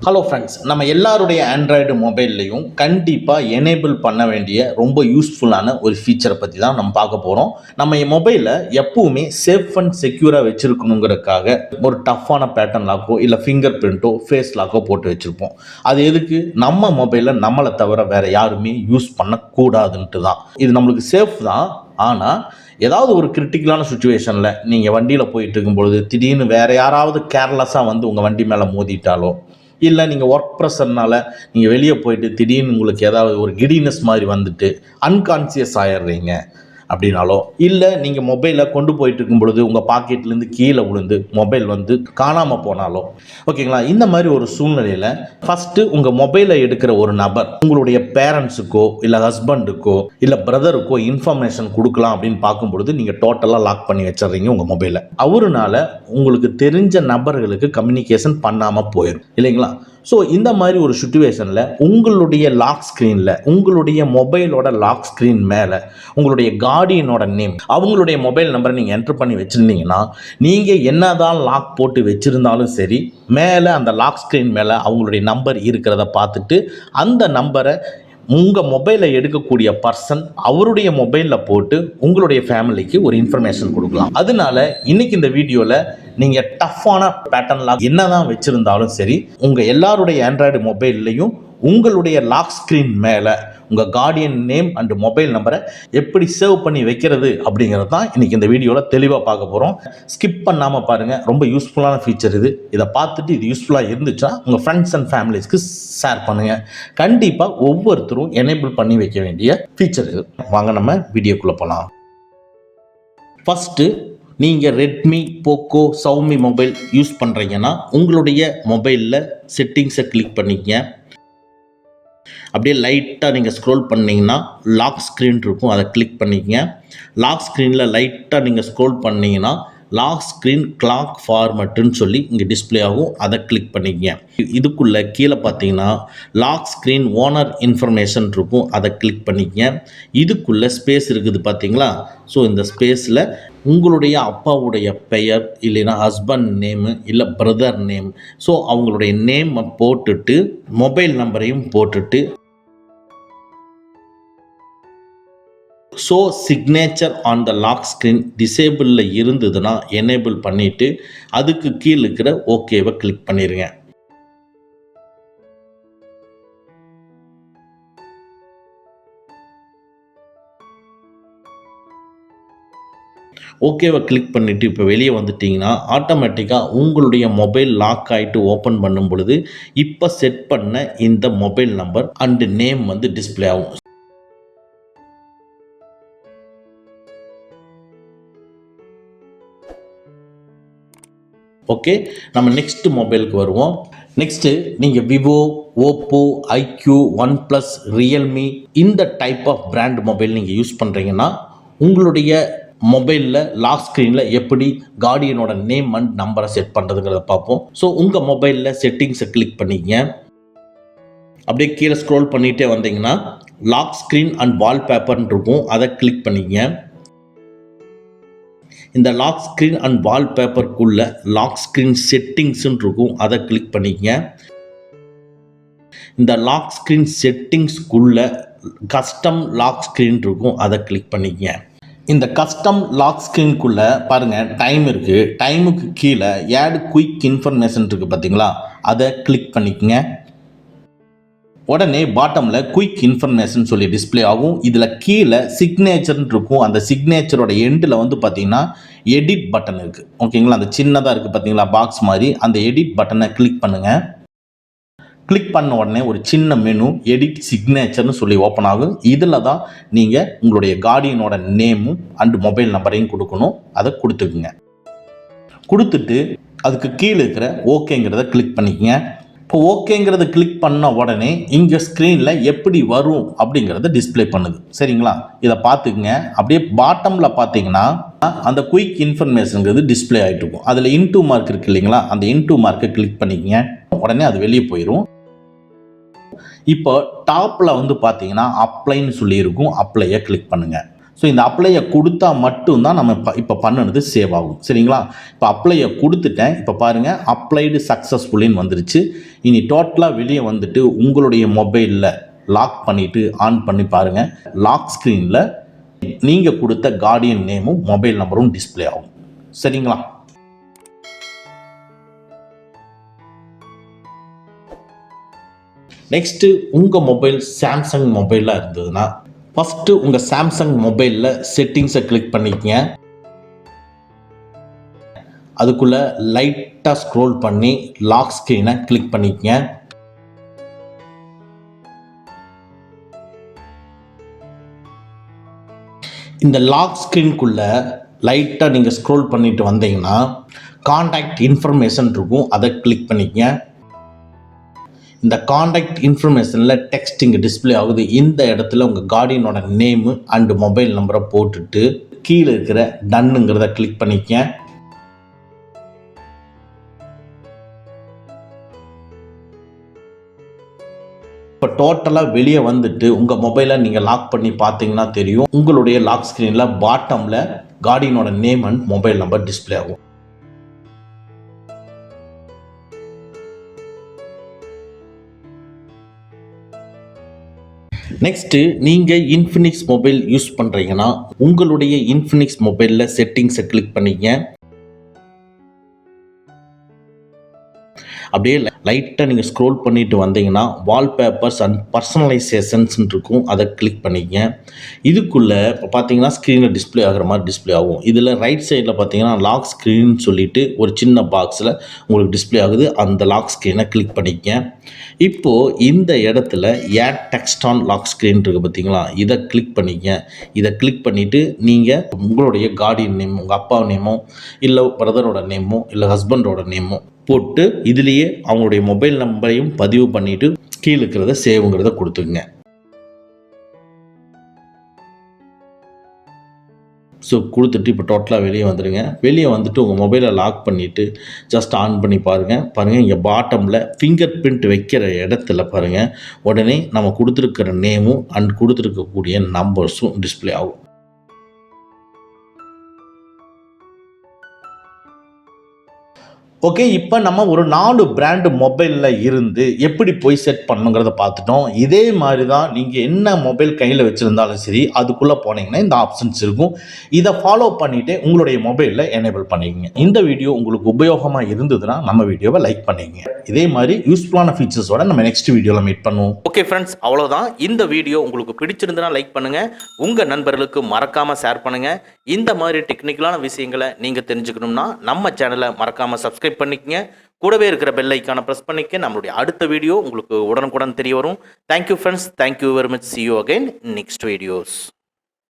Hello friends, நம்ம எல்லாருடைய Android மொபைல்லையும் கண்டிப்பாக எனேபிள் பண்ண வேண்டிய ரொம்ப யூஸ்ஃபுல்லான ஒரு ஃபீச்சரை பற்றி தான் நம்ம பார்க்க போகிறோம். நம்ம மொபைலை எப்பவுமே சேஃப் அண்ட் செக்யூராக வச்சுருக்கணுங்கிறதுக்காக ஒரு டஃப்பான பேட்டர்ன் லாக்கோ இல்லை ஃபிங்கர் பிரிண்ட்டோ ஃபேஸ் லாக்கோ போட்டு வச்சுருப்போம். அது எதுக்கு? நம்ம மொபைலில் நம்மளை தவிர வேறு யாருமே யூஸ் பண்ணக்கூடாதுன்ட்டு தான். இது நம்மளுக்கு சேஃப் தான். ஆனால் ஏதாவது ஒரு கிரிட்டிக்கலான சுச்சுவேஷனில் நீங்கள் வண்டியில் போயிட்டு இருக்கும்பொழுது திடீர்னு வேறு யாராவது கேர்லெஸ்ஸாக வந்து உங்கள் வண்டி மேலே மோதிட்டாலோ, இல்லை நீங்கள் ஒர்க் ப்ரெஷர்னால நீங்கள் வெளியே போயிட்டு திடீர்னு உங்களுக்கு ஏதாவது ஒரு கிடினஸ் மாதிரி வந்துட்டு அன்கான்சியஸ் ஆகிடுறீங்க அப்படின்னாலோ, இல்லை நீங்கள் மொபைலை கொண்டு போயிட்டு இருக்கும் பொழுது உங்கள் பாக்கெட்லேருந்து கீழே விழுந்து மொபைல் வந்து காணாமல் போனாலோ, ஓகேங்களா, இந்த மாதிரி ஒரு சூழ்நிலையில் ஃபஸ்ட்டு உங்கள் மொபைலை எடுக்கிற ஒரு நபர் உங்களுடைய பேரண்ட்ஸுக்கோ இல்லை ஹஸ்பண்டுக்கோ இல்லை பிரதருக்கோ இன்ஃபர்மேஷன் கொடுக்கலாம் அப்படின்னு பார்க்கும் பொழுது நீங்கள் டோட்டலாக லாக் பண்ணி வச்சிடுறீங்க உங்கள் மொபைலை. அவருனால உங்களுக்கு தெரிஞ்ச நபர்களுக்கு கம்யூனிகேஷன் பண்ணாமல் போயிடும் இல்லைங்களா? ஸோ இந்த மாதிரி ஒரு சுச்சுவேஷனில் உங்களுடைய லாக் ஸ்க்ரீனில் உங்களுடைய மொபைலோட லாக் ஸ்க்ரீன் மேலே உங்களுடைய கார்டியனோட நேம், அவங்களுடைய மொபைல் நம்பரை நீங்கள் என்ட்ரு பண்ணி வச்சுருந்தீங்கன்னா, நீங்கள் என்னதான் லாக் போட்டு வச்சுருந்தாலும் சரி, மேலே அந்த லாக் ஸ்க்ரீன் மேலே அவங்களுடைய நம்பர் இருக்கிறத பார்த்துட்டு அந்த நம்பரை உங்கள் மொபைலை எடுக்கக்கூடிய பர்சன் அவருடைய மொபைலில் போட்டு உங்களுடைய ஃபேமிலிக்கு ஒரு இன்ஃபர்மேஷன் கொடுக்கலாம். அதனால இன்னைக்கு இந்த வீடியோவில் நீங்கள் டஃப்பான பேட்டர்ன் லாக் என்ன தான் வச்சுருந்தாலும் சரி, உங்கள் எல்லாருடைய ஆண்ட்ராய்டு மொபைல்லையும் உங்களுடைய லாக் ஸ்க்ரீன் மேலே உங்கள் கார்டியன் நேம் அண்ட் மொபைல் நம்பரை எப்படி சேவ் பண்ணி வைக்கிறது அப்படிங்கிறது தான் இன்றைக்கி இந்த வீடியோவில் தெளிவாக பார்க்க போகிறோம். ஸ்கிப் பண்ணாமல் பாருங்கள். ரொம்ப யூஸ்ஃபுல்லான ஃபீச்சர் இது. இதை பார்த்துட்டு இது யூஸ்ஃபுல்லாக இருந்துச்சுன்னா உங்கள் ஃப்ரெண்ட்ஸ் அண்ட் ஃபேமிலிஸ்க்கு ஷேர் பண்ணுங்கள். கண்டிப்பாக ஒவ்வொருத்தரும் எனேபிள் பண்ணி வைக்க வேண்டிய ஃபீச்சர் இது. வாங்க நம்ம வீடியோக்குள்ளே போகலாம். ஃபஸ்ட்டு, நீங்கள் ரெட்மி, போக்கோ, சவுமி மொபைல் யூஸ் பண்ணுறீங்கன்னா உங்களுடைய மொபைலில் செட்டிங்ஸை கிளிக் பண்ணிக்கங்க. அப்படியே லைட்டாக நீங்கள் ஸ்க்ரோல் பண்ணிங்கன்னா லாக் ஸ்க்ரீன் இருக்கும், அதை கிளிக் பண்ணிக்கங்க. லாக் ஸ்க்ரீனில் லைட்டாக நீங்கள் ஸ்க்ரோல் பண்ணிங்கன்னா லாக் ஸ்க்ரீன் கிளாக் ஃபார்மட்டுன்னு சொல்லி இங்கே டிஸ்பிளே ஆகும், அதை கிளிக் பண்ணிக்கங்க. இதுக்குள்ளே கீழே பார்த்தீங்கன்னா லாக் ஸ்க்ரீன் ஓனர் இன்ஃபர்மேஷன் இருக்கும், அதை கிளிக் பண்ணிக்கங்க. இதுக்குள்ளே ஸ்பேஸ் இருக்குது பார்த்தீங்களா? ஸோ இந்த ஸ்பேஸில் உங்களுடைய அப்பாவுடைய பெயர், இல்லைன்னா ஹஸ்பண்ட் நேமு, இல்லை பிரதர் நேம், ஸோ அவங்களுடைய நேமை போட்டுட்டு மொபைல் நம்பரையும் போட்டுட்டு so signature on the lock screen டிசேபிளில் இருந்ததுன்னா எனேபிள் பண்ணிவிட்டு அதுக்கு கீழே இருக்கிற ஓகேவை கிளிக் பண்ணிடுங்க. ஓகேவை கிளிக் பண்ணிவிட்டு இப்போ வெளியே வந்துட்டிங்கன்னா ஆட்டோமேட்டிக்காக உங்களுடைய மொபைல் லாக் ஆகிட்டு ஓப்பன் பண்ணும் பொழுது இப்போ செட் பண்ண இந்த மொபைல் நம்பர் அண்டு நேம் வந்து டிஸ்பிளே ஆகும். ஓகே, நம்ம நெக்ஸ்ட் மொபைலுக்கு வருவோம். நெக்ஸ்ட்டு, நீங்கள் Vivo, Oppo, iQOO, OnePlus, Realme இந்த டைப் ஆஃப் பிராண்ட் மொபைல் நீங்கள் யூஸ் பண்ணுறீங்கன்னா உங்களுடைய மொபைலில் லாக் ஸ்க்ரீனில் எப்படி கார்டியனோட நேம் அண்ட் நம்பரை செட் பண்ணுறதுங்கிறத பார்ப்போம். ஸோ உங்கள் மொபைலில் செட்டிங்ஸை கிளிக் பண்ணிக்கங்க. அப்படியே கீழே ஸ்க்ரோல் பண்ணிகிட்டே வந்தீங்கன்னா லாக் ஸ்க்ரீன் அண்ட் வால்பேப்பர்னு இருக்கும், அதை கிளிக் பண்ணிக்கங்க. இந்த லாக் ஸ்க்ரீன் அண்ட் வால்பேப்பருக்குள்ள லாக் ஸ்க்ரீன் செட்டிங்ஸ்ன்னு இருக்கும், அதை கிளிக் பண்ணிக்கங்க. இந்த லாக் ஸ்க்ரீன் செட்டிங்ஸ்க்குள்ள கஸ்டம் லாக் ஸ்க்ரீன் இருக்கும், அதை கிளிக் பண்ணிக்கங்க. இந்த கஸ்டம் லாக் ஸ்க்ரீனுக்குள்ளே பாருங்கள் டைம் இருக்குது. டைமுக்கு கீழே ஆட் குயிக் இன்ஃபர்மேஷன் இருக்குது பார்த்தீங்களா, அதை கிளிக் பண்ணிக்கங்க. உடனே பாட்டமில் குயிக் இன்ஃபர்மேஷன் சொல்லி டிஸ்பிளே ஆகும். இதில் கீழே சிக்னேச்சர்னு இருக்கும். அந்த சிக்னேச்சரோட எண்டில் வந்து பார்த்தீங்கன்னா எடிட் பட்டன் இருக்குது, ஓகேங்களா? அந்த சின்னதாக இருக்குது பார்த்தீங்களா பாக்ஸ் மாதிரி, அந்த எடிட் பட்டனை கிளிக் பண்ணுங்கள். கிளிக் பண்ண உடனே ஒரு சின்ன மெனு எடிட் சிக்னேச்சர்னு சொல்லி ஓப்பன் ஆகும். இதில் தான் நீங்கள் உங்களுடைய கார்டியனோட நேமும் அண்டு மொபைல் நம்பரையும் கொடுக்கணும், அதை கொடுத்துக்குங்க. கொடுத்துட்டு அதுக்கு கீழே இருக்கிற ஓகேங்கிறத கிளிக் பண்ணிக்கங்க. இப்போ ஓகேங்கிறத கிளிக் பண்ண உடனே இங்கே ஸ்க்ரீனில் எப்படி வரும் அப்படிங்கிறத டிஸ்பிளே பண்ணுது, சரிங்களா? இதை பார்த்துக்குங்க. அப்படியே பாட்டமில் பார்த்தீங்கன்னா அந்த குயிக் இன்ஃபர்மேஷனுங்கிறது டிஸ்பிளே ஆகிட்டு இருக்கும். அதில் இன்டூ மார்க் இருக்குது இல்லைங்களா, அந்த இன்டூ மார்க்கை கிளிக் பண்ணிக்கங்க. உடனே அது வெளியே போயிடும். இப்போ டாப்பில் வந்து பார்த்தீங்கன்னா அப்ளைன்னு சொல்லியிருக்கும், அப்ளையை கிளிக் பண்ணுங்கள். ஸோ இந்த அப்ளையை கொடுத்தா மட்டும்தான் நம்ம இப்போ பண்ணினது சேவ் ஆகும். சரிங்களா? இப்போ அப்ளையை கொடுத்துட்டேன். இப்போ பாருங்கள், அப்ளைடு சக்ஸஸ்ஃபுல்லின்னு வந்துருச்சு. இனி டோட்டலாக வெளியே வந்துட்டு உங்களுடைய மொபைலில் லாக் பண்ணிவிட்டு ஆன் பண்ணி பாருங்கள். லாக் ஸ்க்ரீனில் நீங்கள் கொடுத்த கார்டியன் நேமும் மொபைல் நம்பரும் டிஸ்பிளே ஆகும். சரிங்களா? நெக்ஸ்ட்டு உங்கள் மொபைல் சாம்சங் மொபைலாக இருந்ததுன்னா ஃபஸ்ட்டு உங்கள் சாம்சங் மொபைலில் செட்டிங்ஸை கிளிக் பண்ணிக்கங்க. அதுக்குள்ளே லைட்டாக ஸ்க்ரோல் பண்ணி லாக் ஸ்க்ரீனை கிளிக் பண்ணிக்கங்க. இந்த லாக் ஸ்க்ரீனுக்குள்ளே லைட்டாக நீங்கள் ஸ்க்ரோல் பண்ணிட்டு வந்தீங்கன்னா காண்டாக்ட் இன்ஃபர்மேஷன் இருக்கும், அதை கிளிக் பண்ணிக்கங்க. இந்த காண்டாக்ட் இன்ஃபர்மேஷனில் டெக்ஸ்ட் இங்கே டிஸ்பிளே ஆகுது. இந்த இடத்துல உங்கள் கார்டியனோட நேமு அண்டு மொபைல் நம்பரை போட்டுட்டு கீழே இருக்கிற டன்னுங்கிறத கிளிக் பண்ணிக்கங்க. இப்போ டோட்டலாக வெளியே வந்துட்டு உங்கள் மொபைலை நீங்கள் லாக் பண்ணி பார்த்தீங்கன்னா தெரியும், உங்களுடைய லாக் ஸ்க்ரீனில் பாட்டமில் கார்டியனோட name and mobile number display ஆகும். நெக்ஸ்ட்டு நீங்கள் இன்ஃபினிக்ஸ் மொபைல் யூஸ் பண்ணுறீங்கன்னா உங்களுடைய இன்ஃபினிக்ஸ் மொபைலில் செட்டிங்ஸை கிளிக் பண்ணிங்க. அப்படியே லைட்டாக நீங்கள் ஸ்க்ரோல் பண்ணிட்டு வந்தீங்கன்னா வால்பேப்பர்ஸ் அண்ட் பர்சனலைசேஷன்ஸ் இருக்கும், அதை கிளிக் பண்ணிக்கங்க. இதுக்குள்ளே இப்போ பார்த்தீங்கன்னா ஸ்க்ரீனில் டிஸ்பிளே ஆகிற மாதிரி டிஸ்பிளே ஆகும். இதில் ரைட் சைடில் பார்த்தீங்கன்னா லாக் ஸ்க்ரீன் சொல்லிட்டு ஒரு சின்ன பாக்ஸில் உங்களுக்கு டிஸ்பிளே ஆகுது. அந்த லாக் ஸ்க்ரீனை கிளிக் பண்ணிக்கங்க. இப்போது இந்த இடத்துல add text on lock screen இருக்குது பார்த்தீங்களா, இதை கிளிக் பண்ணிக்கங்க. இதை கிளிக் பண்ணிவிட்டு நீங்கள் உங்களுடைய கார்டியன் நேம், உங்கள் அப்பா நேமோ இல்லை பிரதரோட நேமோ இல்லை ஹஸ்பண்டோட நேமோ போட்டு இதுலேயே அவங்களுடைய மொபைல் நம்பரையும் பதிவு பண்ணிவிட்டு கீழே இருக்கிறத சேவுங்கிறத கொடுத்துக்குங்க. ஸோ கொடுத்துட்டு இப்போ டோட்டலாக வெளியே வந்துடுங்க. வெளியே வந்துட்டு உங்கள் மொபைலை லாக் பண்ணிவிட்டு ஜஸ்ட் ஆன் பண்ணி பாருங்கள். இங்கே பாட்டமில் ஃபிங்கர் பிரிண்ட் வைக்கிற இடத்துல பாருங்கள், உடனே நம்ம கொடுத்துருக்கிற நேமும் அண்ட் கொடுத்துருக்கக்கூடிய நம்பர்ஸும் டிஸ்பிளே ஆகும். ஓகே, இப்போ நம்ம ஒரு 4 பிராண்டு மொபைலில் இருந்து எப்படி போய் செட் பண்ணுங்கிறத பார்த்துட்டோம். இதே மாதிரி தான் நீங்கள் என்ன மொபைல் கையில் வச்சுருந்தாலும் சரி, அதுக்குள்ளே போனீங்கன்னா இந்த ஆப்ஷன்ஸ் இருக்கும். இதை ஃபாலோ பண்ணிவிட்டு உங்களுடைய மொபைலில் எனேபிள் பண்ணிக்கங்க. இந்த வீடியோ உங்களுக்கு உபயோகமாக இருந்ததுன்னா நம்ம வீடியோவை லைக் பண்ணிக்கங்க. இதே மாதிரி யூஸ்ஃபுல்லான ஃபீச்சர்ஸோட நம்ம நெக்ஸ்ட் வீடியோவில் மீட் பண்ணுவோம். ஓகே ஃப்ரெண்ட்ஸ், அவ்வளோதான். இந்த வீடியோ உங்களுக்கு பிடிச்சிருந்தனா லைக் பண்ணுங்கள், உங்கள் நண்பர்களுக்கு மறக்காமல் ஷேர் பண்ணுங்கள். இந்த மாதிரி டெக்னிக்கலான விஷயங்களை நீங்கள் தெரிஞ்சுக்கணும்னா நம்ம சேனலை மறக்காமல் சப்ஸ்கிரைப் பண்ணிக்கங்க. கூடவே இருக்கிற பெல் ஐக்கானை ப்ரெஸ் பண்ணிக்க. நம்மளுடைய அடுத்த வீடியோ உங்களுக்கு உடனுக்குடன் தெரிய வரும். Thank you friends, thank you very much. see you again next videos.